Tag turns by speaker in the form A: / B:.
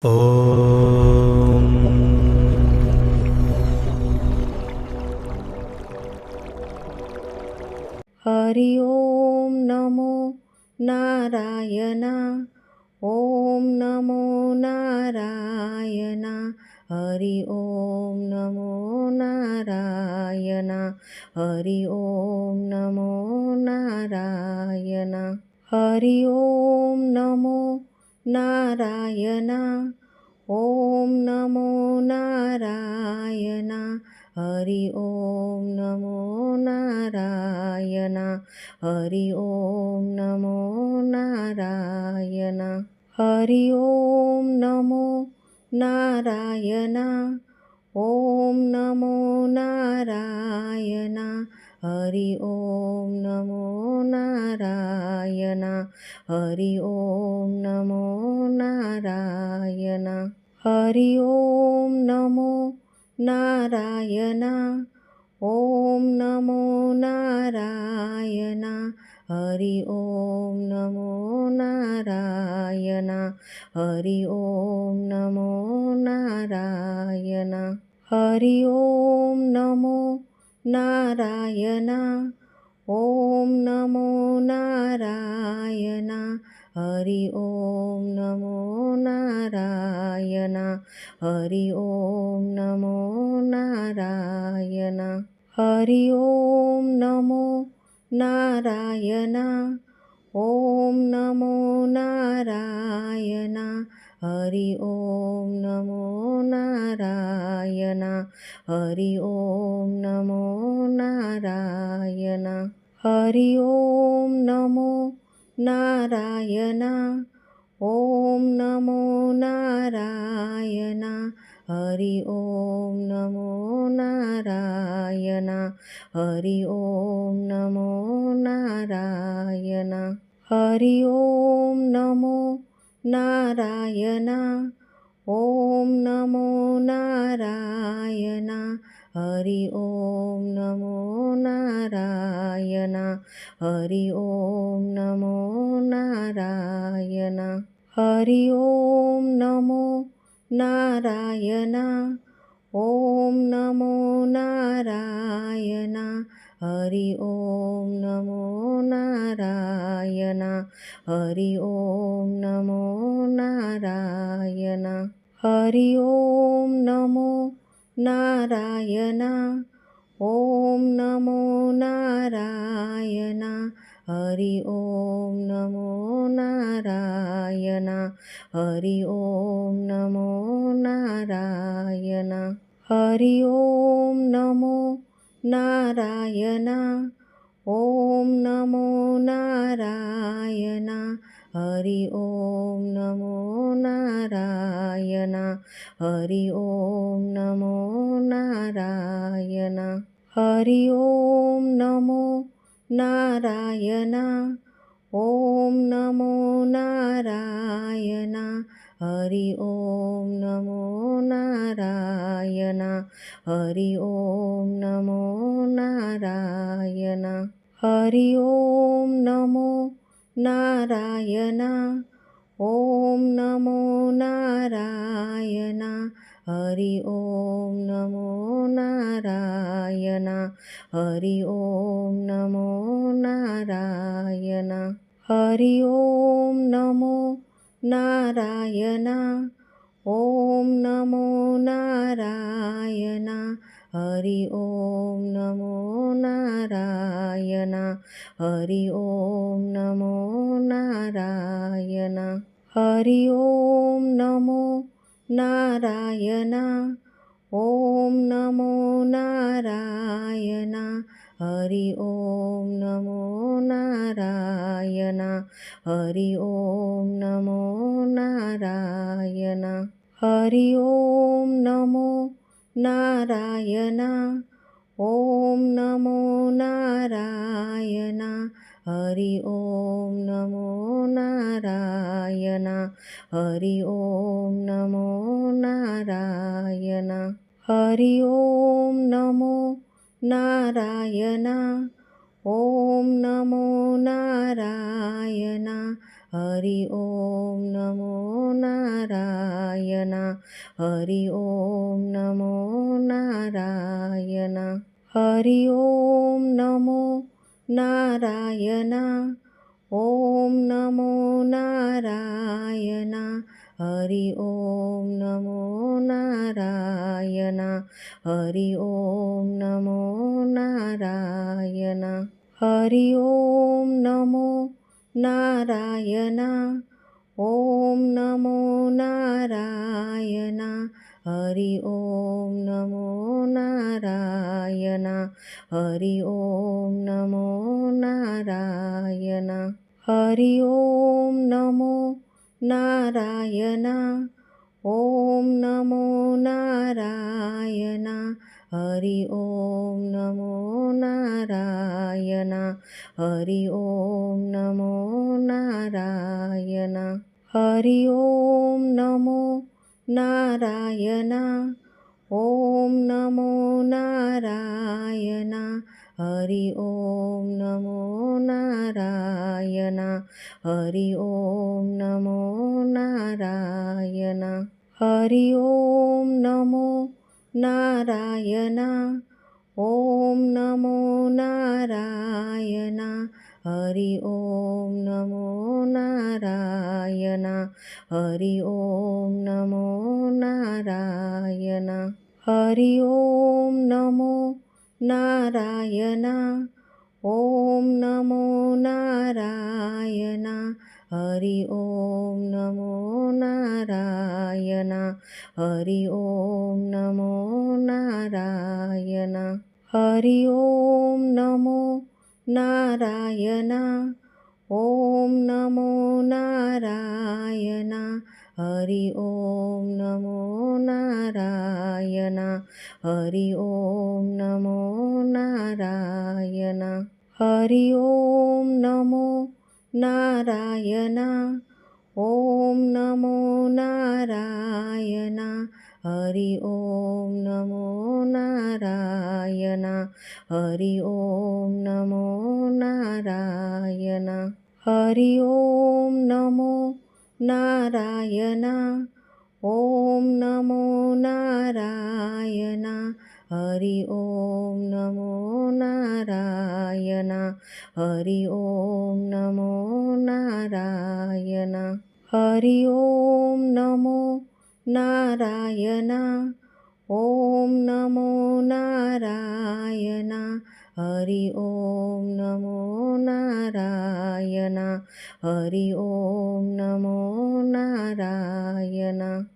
A: ॐ
B: Hari ओम नमो Narayana. ओम नमो Narayana. Hari ओम नमो Narayana. Hari ओम नमो Narayana. Hari ओम नमो Narayana. ओम नमो Narayana. Hari ओम नमो Narayana. Hari ओम नमो Narayana. Hari ओम नमो Narayana. ओम नमो Narayana. Hari ओम नमो Narayana. Hari ओम नमो Narayana. Hari ओम नमो Narayana. ओम नमो Narayana. Hari ओम नमो Narayana. Hari ओम नमो Narayana. Hari ओम नमो Narayana. ओम नमो Narayana. Hari ओम नमो Narayana. Hari ओम नमो Narayana. Hari ओम नमो Narayana. ओम नमो Narayana. Hari ओम नमो Narayana. Hari ओम नमो Narayana. Hari ओम नमो Narayana. ओम नमो Narayana. Hari ओम नमो Narayana. Hari ओम नमो Narayana. Hari ओम नमो Narayana. ओम नमो Narayana. Hari ओम नमो Narayana. Hari ओम नमो Narayana. Hari ओम नमो Narayana. ओम नमो Narayana. Hari ओम नमो Narayana. Hari ओम नमो Narayana. Hari ओम नमो Narayana. ओम नमो Narayana. Hari ओम नमो Narayana. Hari ओम नमो Narayana. Hari ओम नमो Narayana. ओम नमो Narayana. Hari ओम नमो Narayana. Hari ओम नमो Narayana. Hari ओम नमो Narayana. ओम नमो Narayana. Hari ओम नमो Narayana. Hari ओम नमो Narayana. Hari ओम नमो Narayana. ओम नमो Narayana. Hari ओम नमो Narayana. Hari ओम नमो Narayana. Hari ओम नमो Narayana. ओम नमो Narayana. Hari ओम नमो Narayana. Hari ओम नमो Narayana. Hari ओम नमो Narayana. ओम नमो Narayana. Hari ओम नमो Narayana. Hari ओम नमो Narayana. Hari ओम नमो Narayana. ओम नमो Narayana. Hari ओम नमो Narayana. Hari ओम नमो Narayana. Hari ओम नमो Narayana. ओम नमो Narayana. Hari ઓમ નમો Narayan Hari ઓમ નમો Narayan Hari ઓમ નમો Narayan ઓમ નમો Narayan Hari ઓમ નમો Narayan Hari ઓમ નમો Narayan Hari ઓમ નમો Narayan ઓમ નમો Narayan Hari ઓમ નમો Narayan Hari ઓમ નમો Narayan Hari ઓમ નમો Narayan ઓમ નમો Narayan Hari ઓમ નમો Narayan Hari ઓમ નમો Narayan Hari ઓમ નમો Narayan ઓમ નમો Narayan Hari ઓમ નમો Narayan Hari ઓમ નમો Narayan Hari ઓમ નમો Narayan ઓમ નમો Narayan Hari ઓમ નમો Narayan Hari ઓમ નમો Narayan Hari ઓમ નમો Narayan ઓમ નમો Narayan Hari ઓમ નમો Narayan Hari ઓમ નમો Narayan Hari ઓમ નમો Narayan ઓમ નમો Narayan Hari ઓમ નમો Narayan Hari ઓમ નમો Narayan Hari ઓમ નમો Narayan ઓમ નમો Narayan Hari ઓમ નમો Narayan Hari ઓમ નમો Narayan Hari ઓમ નમો Narayan ઓમ નમો Narayan Hari ઓમ નમો Narayan Hari ઓમ નમો Narayan Hari ઓમ નમો Narayan ઓમ નમો Narayan Hari ઓમ નમો Narayan Hari ઓમ નમો Narayan